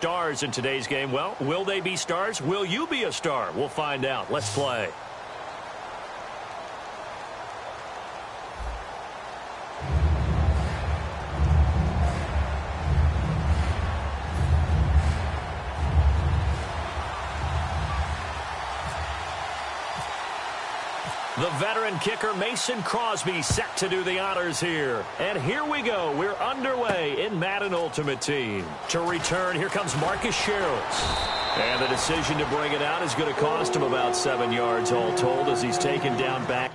Stars in today's game. Well, will they be stars? Will you be a star? We'll find out. Let's play. The veteran kicker Mason Crosby set to do the honors here. And here we go. We're underway in Madden Ultimate Team. To return, here comes Marcus Sherrills. And the decision to bring it out is going to cost him about 7 yards all told as he's taken down back.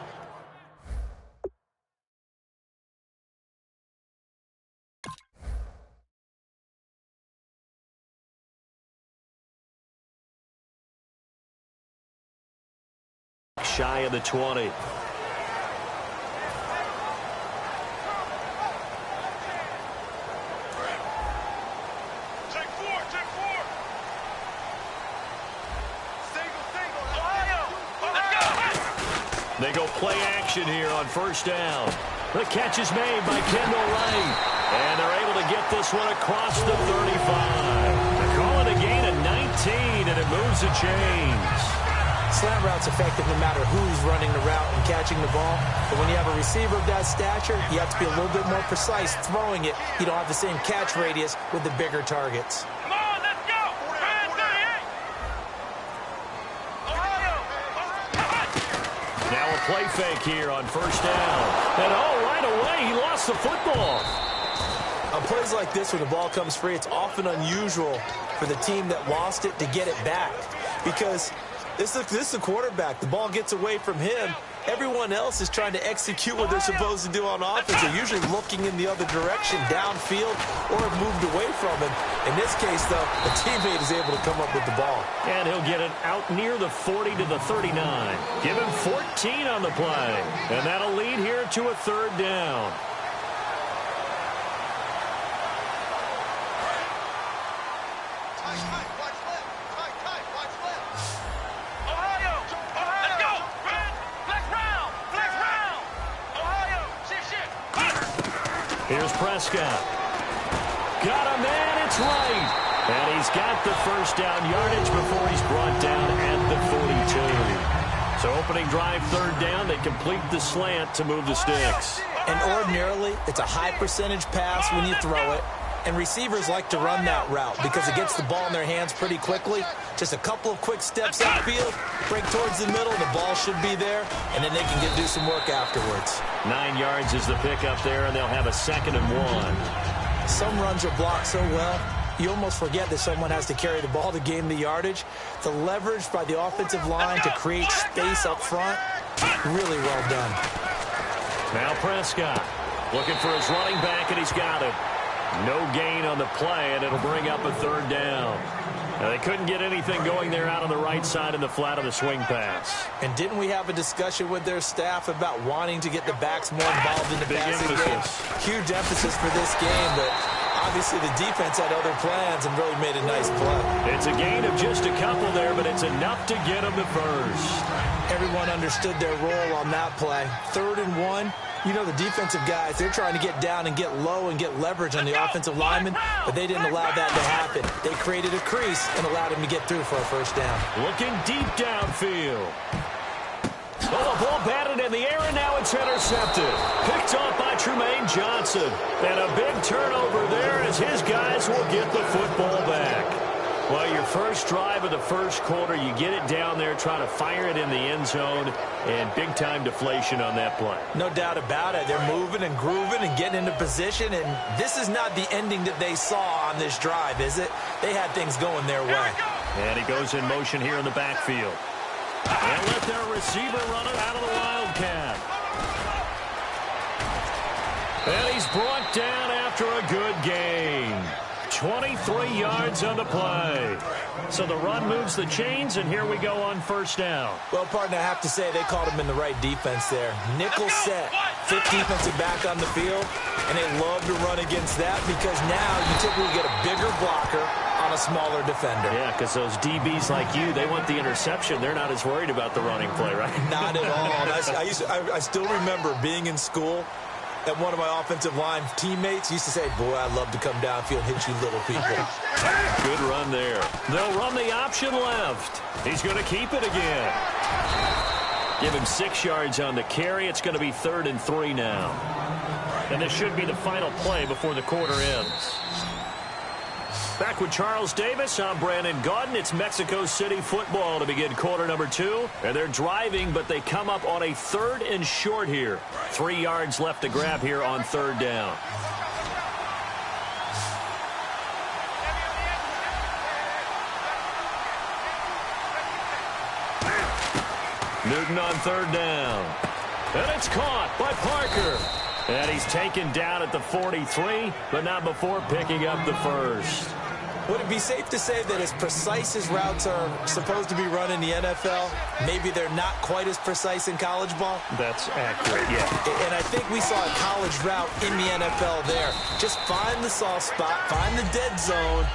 Shy of the 20. Take 4. Ohio. Let's go. They go play action here on first down. The catch is made by Kendall Wright. And they're able to get this one across the 35. They call it a gain of 19, and it moves the chains. Slant route's effective no matter who's running the route and catching the ball. But when you have a receiver of that stature, you have to be a little bit more precise throwing it. You don't have the same catch radius with the bigger targets. Come on, let's go. Red 38. Ohio. Now a play fake here on first down. And right away, he lost the football. On plays like this where the ball comes free, it's often unusual for the team that lost it to get it back. Because this is the quarterback. The ball gets away from him. Everyone else is trying to execute what they're supposed to do on offense. They're usually looking in the other direction, downfield, or have moved away from him. In this case, though, a teammate is able to come up with the ball. And he'll get it out near the 40 to the 39. Give him 14 on the play. And that'll lead here to a third down. Here's Prescott. Got a man, it's right. And he's got the first down yardage before he's brought down at the 42. So opening drive, third down, they complete the slant to move the sticks. And ordinarily, it's a high percentage pass when you throw it. And receivers like to run that route because it gets the ball in their hands pretty quickly. Just a couple of quick steps outfield, break towards the middle, the ball should be there, and then they can do some work afterwards. 9 yards is the pickup there, and they'll have a 2nd and 1. Some runs are blocked so well, you almost forget that someone has to carry the ball to gain the yardage. The leverage by the offensive line to create space up front, really well done. Now Prescott looking for his running back, and he's got it. No gain on the play, and it'll bring up a third down. Now, they couldn't get anything going there out on the right side in the flat of the swing pass. And didn't we have a discussion with their staff about wanting to get the backs more involved in the passing game? Huge emphasis for this game, but obviously the defense had other plans and really made a nice play. It's a gain of just a couple there, but it's enough to get them to first. Everyone understood their role on that play. 3rd and 1. You know, the defensive guys, they're trying to get down and get low and get leverage on the offensive lineman, but they didn't allow that to happen. They created a crease and allowed him to get through for a first down. Looking deep downfield. Oh, the ball batted in the air, and now it's intercepted. Picked off by Trumaine Johnson. And a big turnover there as his guys will get the football back. Well, your first drive of the first quarter, you get it down there, try to fire it in the end zone, and big-time deflation on that play. No doubt about it. They're moving and grooving and getting into position, and this is not the ending that they saw on this drive, is it? They had things going their way. And he goes in motion here in the backfield. And let their receiver run it out of the Wildcat. And he's brought down after a good gain. 23 yards on the play. So the run moves the chains, and here we go on first down. Well, partner, I have to say they called him in the right defense there. Nickel set, 5th defensive back on the field, and they love to run against that because now you typically get a bigger blocker on a smaller defender. Yeah, because those DBs like you, they want the interception. They're not as worried about the running play, right? Not at all. I still remember being in school, And one of my offensive line teammates used to say, boy, I'd love to come downfield and hit you little people. Good run there. They'll run the option left. He's going to keep it again. Give him 6 yards on the carry. It's going to be 3rd and 3 now. And this should be the final play before the quarter ends. Back with Charles Davis, I'm Brandon Gaudin. It's Mexico City football to begin quarter number 2. And they're driving, but they come up on a 3rd and short here. 3 yards left to grab here on 3rd down. Newton on 3rd down. And it's caught by Parker. And he's taken down at the 43, but not before picking up the first. Would it be safe to say that as precise as routes are supposed to be run in the NFL, maybe they're not quite as precise in college ball? That's accurate, yeah. And I think we saw a college route in the NFL there. Just find the soft spot, find the dead zone,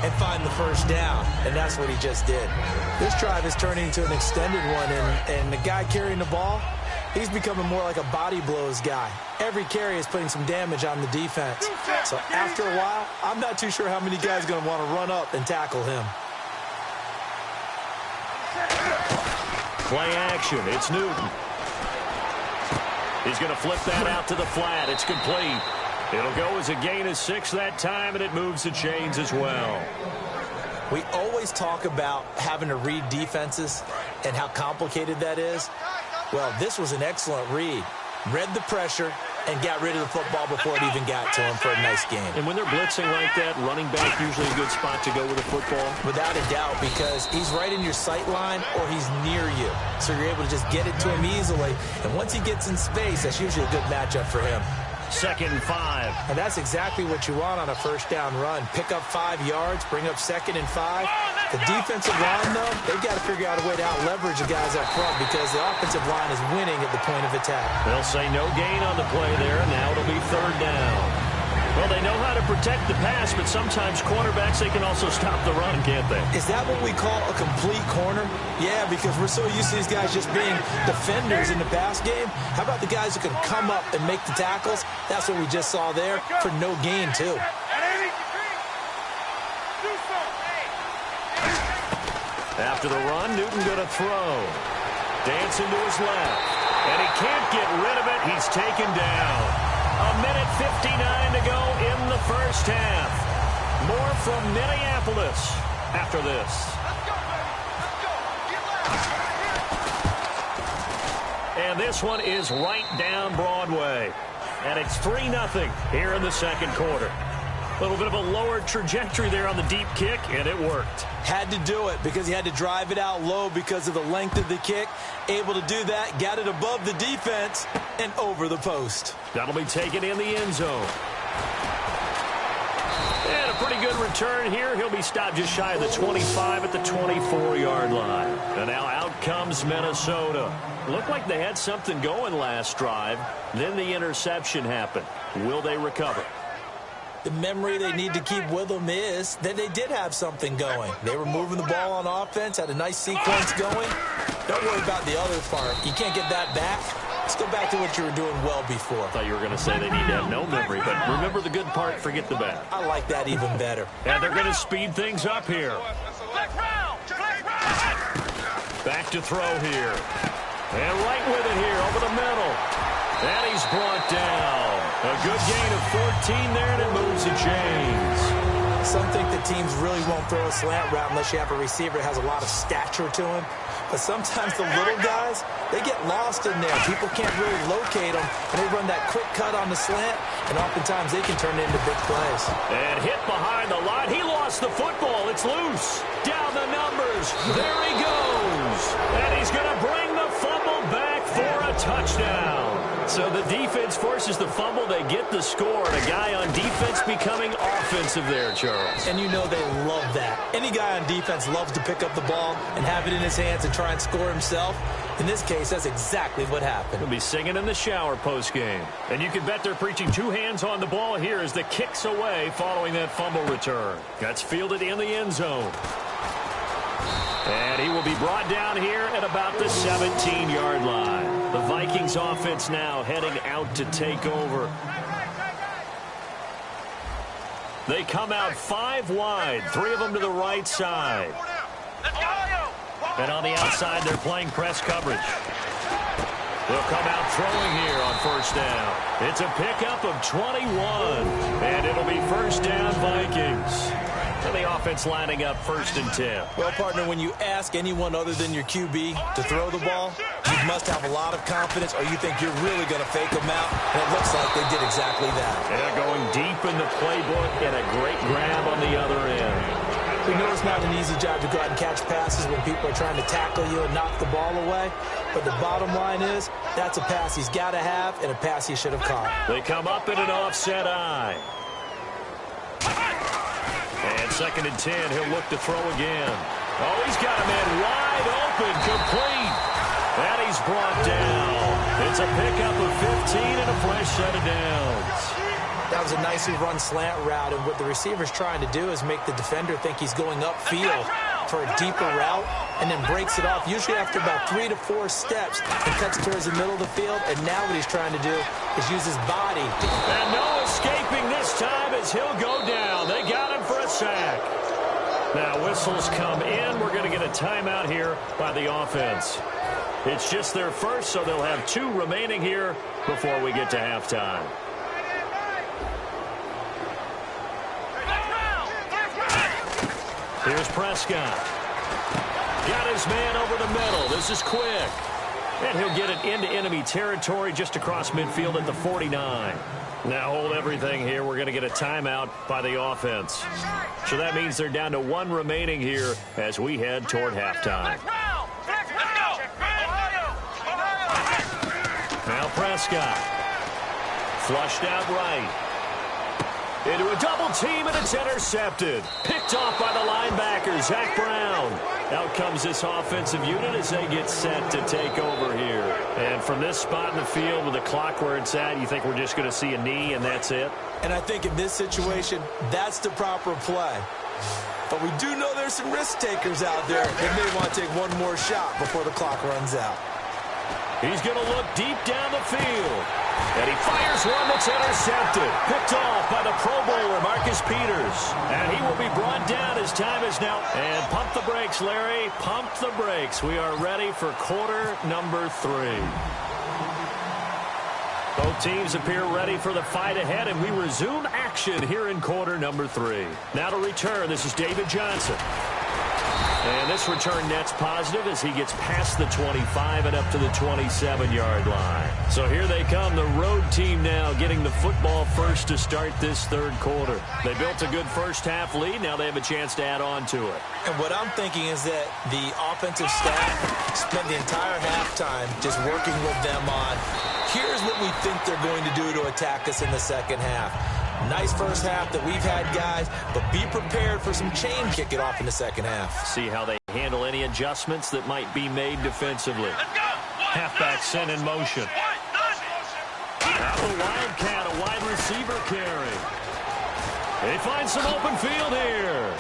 and find the first down. And that's what he just did. This drive is turning into an extended one, and the guy carrying the ball, he's becoming more like a body blows guy. Every carry is putting some damage on the defense. So after a while, I'm not too sure how many guys are going to want to run up and tackle him. Play action. It's Newton. He's going to flip that out to the flat. It's complete. It'll go as a gain of 6 that time, and it moves the chains as well. We always talk about having to read defenses and how complicated that is. Well, this was an excellent read. Read the pressure and got rid of the football before it even got to him for a nice game. And when they're blitzing like that, running back usually a good spot to go with the football? Without a doubt, because he's right in your sight line or he's near you. So you're able to just get it to him easily. And once he gets in space, that's usually a good matchup for him. 2nd and 5. And that's exactly what you want on a first down run. Pick up 5 yards, bring up 2nd and 5. The defensive line, though, they've got to figure out a way to out-leverage the guys up front because the offensive line is winning at the point of attack. They'll say no gain on the play there, and now it'll be 3rd down. Well, they know how to protect the pass, but sometimes cornerbacks, they can also stop the run, can't they? Is that what we call a complete corner? Yeah, because we're so used to these guys just being defenders in the pass game. How about the guys who can come up and make the tackles? That's what we just saw there for no gain, too. After the run, Newton going to throw. Dancing to his left. And he can't get rid of it. He's taken down. 1:59 to go in the first half. More from Minneapolis after this. And this one is right down Broadway. And it's 3-0 here in the second quarter. A little bit of a lower trajectory there on the deep kick, and it worked. Had to do it because he had to drive it out low because of the length of the kick. Able to do that, got it above the defense, and over the post. That'll be taken in the end zone. And a pretty good return here. He'll be stopped just shy of the 25 at the 24-yard line. And now out comes Minnesota. Looked like they had something going last drive. Then the interception happened. Will they recover? The memory they need to keep with them is that they did have something going. They were moving the ball on offense, had a nice sequence going. Don't worry about the other part. You can't get that back. Let's go back to what you were doing well before. I thought you were going to say they need to have no memory, but remember the good part, forget the bad. I like that even better. And they're going to speed things up here. Back to throw here. And right with it here over the middle. And he's brought down. A good gain of 14 there, and it moves the chains. Some think that teams really won't throw a slant route unless you have a receiver that has a lot of stature to him. But sometimes the little guys, they get lost in there. People can't really locate them, and they run that quick cut on the slant, and oftentimes they can turn it into big plays. And hit behind the line. He lost the football. It's loose. Down the numbers. There he goes. And he's going to bring the fumble back for a touchdown. So the defense forces the fumble. They get the score. And a guy on defense becoming offensive there, Charles. And you know they love that. Any guy on defense loves to pick up the ball and have it in his hands and try and score himself. In this case, that's exactly what happened. He'll be singing in the shower post-game. And you can bet they're preaching 2 hands on the ball here as the kick's away following that fumble return. That's fielded in the end zone. And he will be brought down here at about the 17-yard line. The Vikings offense now heading out to take over. They come out 5 wide, 3 of them to the right side. And on the outside, they're playing press coverage. They'll come out throwing here on first down. It's a pickup of 21, and it'll be first down Vikings. And the offense lining up 1st and 10. Well, partner, when you ask anyone other than your QB to throw the ball, you must have a lot of confidence, or you think you're really going to fake them out, and it looks like they did exactly that. They're going deep in the playbook, and a great grab on the other end. We know it's not an easy job to go out and catch passes when people are trying to tackle you and knock the ball away, but the bottom line is that's a pass he's got to have and a pass he should have caught. They come up in an offset eye. And 2nd and 10, he'll look to throw again. Oh, he's got a man wide open, complete. And he's brought down. It's a pickup of 15 and a fresh set of downs. That was a nicely run slant route, and what the receiver's trying to do is make the defender think he's going upfield for a deeper route and then breaks it off, usually after about 3 to 4 steps, and cuts towards the middle of the field. And now what he's trying to do is use his body. And no escaping this time as he'll go down. They got him for a sack. Now whistles come in. We're going to get a timeout here by the offense. It's just their first, so they'll have 2 remaining here before we get to halftime. Here's Prescott. Got his man over the middle. This is quick. And he'll get it into enemy territory just across midfield at the 49. Now hold everything here. We're going to get a timeout by the offense. So that means they're down to 1 remaining here as we head toward halftime. Now Prescott. Flushed out right. Into a double team, and it's intercepted. Picked off by the linebacker, Zach Brown. Out comes this offensive unit as they get set to take over here. And from this spot in the field with the clock where it's at, you think we're just going to see a knee and that's it? And I think in this situation, that's the proper play. But we do know there's some risk takers out there that may want to take one more shot before the clock runs out. He's going to look deep down the field. And he fires one that's intercepted. Picked off by the Pro Bowler, Marcus Peters. And he will be brought down. His time is now. And pump the brakes, Larry. Pump the brakes. We are ready for quarter number 3. Both teams appear ready for the fight ahead, and we resume action here in quarter number 3. Now to return, this is David Johnson. And this return net's positive as he gets past the 25 and up to the 27-yard line. So here they come, the road team now getting the football first to start this 3rd quarter. They built a good first-half lead. Now they have a chance to add on to it. And what I'm thinking is that the offensive staff spent the entire halftime just working with them on, here's what we think they're going to do to attack us in the second half. Nice first half that we've had, guys, but be prepared for some chain kick it off in the second half. See how they handle any adjustments that might be made defensively. Halfback sent in motion. Now the Wildcat, a wide receiver carry. They find some open field here.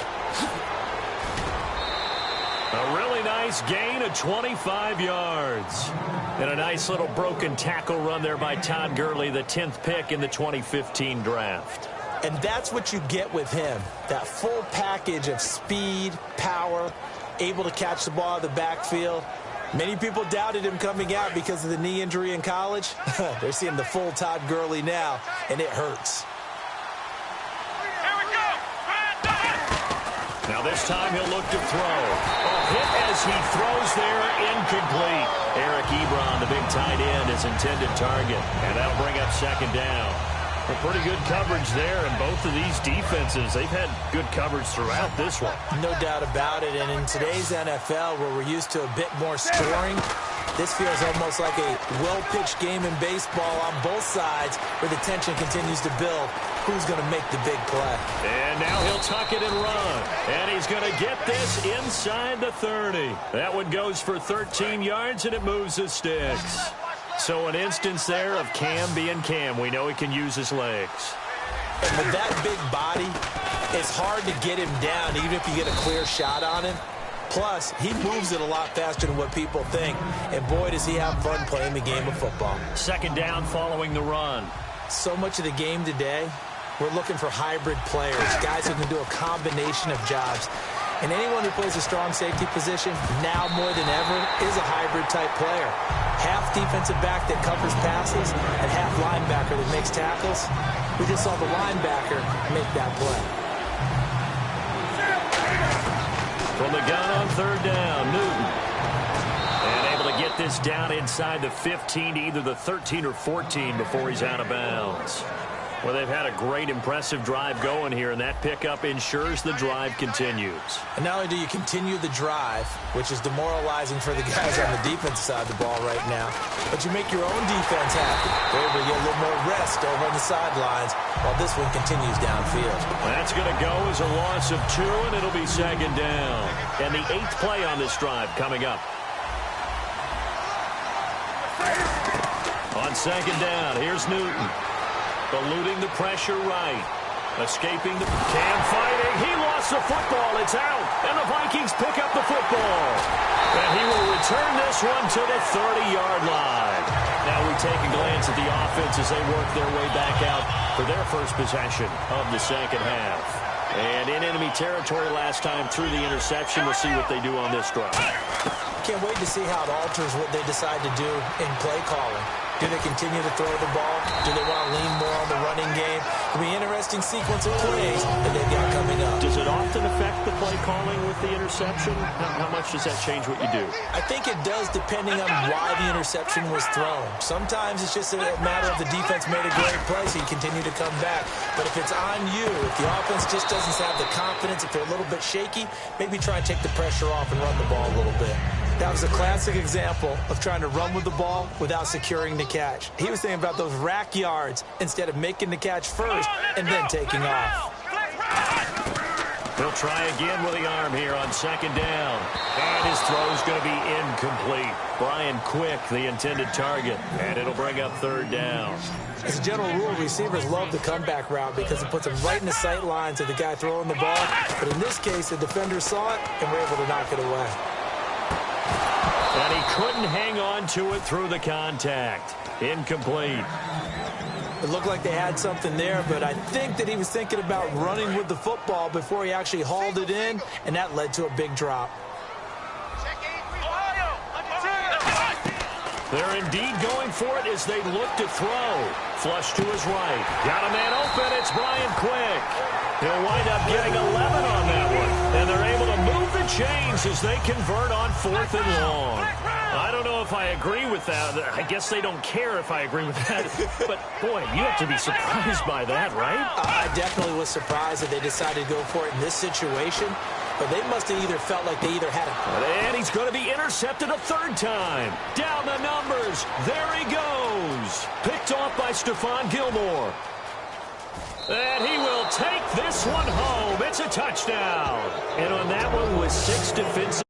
A really nice gain of 25 yards. And a nice little broken tackle run there by Todd Gurley, the 10th pick in the 2015 draft. And that's what you get with him, that full package of speed, power, able to catch the ball out of the backfield. Many people doubted him coming out because of the knee injury in college. They're seeing the full Todd Gurley now, and it hurts. Now this time he'll look to throw. A hit as he throws there, incomplete. Eric Ebron, the big tight end, his intended target. And that'll bring up 2nd down. Well, pretty good coverage there, and both of these defenses, they've had good coverage throughout this one. No doubt about it, and in today's NFL, where we're used to a bit more scoring, this feels almost like a well-pitched game in baseball on both sides where the tension continues to build. Who's going to make the big play? And now he'll tuck it and run. And he's going to get this inside the 30. That one goes for 13 yards, and it moves the sticks. So an instance there of Cam being Cam. We know he can use his legs. And with that big body, it's hard to get him down, even if you get a clear shot on him. Plus, he moves it a lot faster than what people think. And boy, does he have fun playing the game of football. Second down following the run. So much of the game today, we're looking for hybrid players, guys who can do a combination of jobs. And anyone who plays a strong safety position, now more than ever, is a hybrid-type player. Half defensive back that covers passes and half linebacker that makes tackles. We just saw the linebacker make that play. From the gun on third down, Newton. And able to get this down inside the 15 to either the 13 or 14 before he's out of bounds. Well, they've had a great, impressive drive going here, and that pickup ensures the drive continues. And not only do you continue the drive, which is demoralizing for the guys on the defensive side of the ball right now, but you make your own defense happy. They're able to get a little more rest over on the sidelines while this one continues downfield. That's going to go as a loss of 2, and it'll be second down. And the 8th play on this drive coming up. On second down, here's Newton. Eluding the pressure right. Escaping the Cam fighting. He lost the football. It's out. And the Vikings pick up the football. And he will return this one to the 30-yard line. Now we take a glance at the offense as they work their way back out for their first possession of the second half. And in enemy territory last time through the interception. We'll see what they do on this drive. Can't wait to see how it alters what they decide to do in play calling. Do they continue to throw the ball? Do they want to lean more on the running game? It'll be an interesting sequence of plays that they've got coming up. Does it often affect the play calling with the interception? How much does that change what you do? I think it does depending on why the interception was thrown. Sometimes it's just a matter of the defense made a great play, so you continue to come back. But if it's on you, if the offense just doesn't have the confidence, if they're a little bit shaky, maybe try and take the pressure off and run the ball a little bit. That was a classic example of trying to run with the ball without securing the catch. He was thinking about those rack yards instead of making the catch first and then taking off. He'll try again with the arm here on second down. And his throw's going to be incomplete. Brian Quick, the intended target. And it'll bring up third down. As a general rule, receivers love the comeback route because it puts them right in the sight lines of the guy throwing the ball. But in this case, the defender saw it and were able to knock it away. And he couldn't hang on to it through the contact. Incomplete. It looked like they had something there, but I think that he was thinking about running with the football before he actually hauled it in, and that led to a big drop. They're indeed going for it as they look to throw. Flush to his right. Got a man open. It's Brian Quick. He'll wind up getting 11 on that one. And they're able to move the chains as they convert on 4th and long. I don't know if I agree with that. I guess they don't care if I agree with that. But, boy, you have to be surprised by that, right? I definitely was surprised that they decided to go for it in this situation. But they must have either felt like they either had a... And he's going to be intercepted a 3rd time. Down the numbers. There he goes. Picked off by Stephon Gilmore. And he will take this one home. It's a touchdown. And on that one with 6 defensive...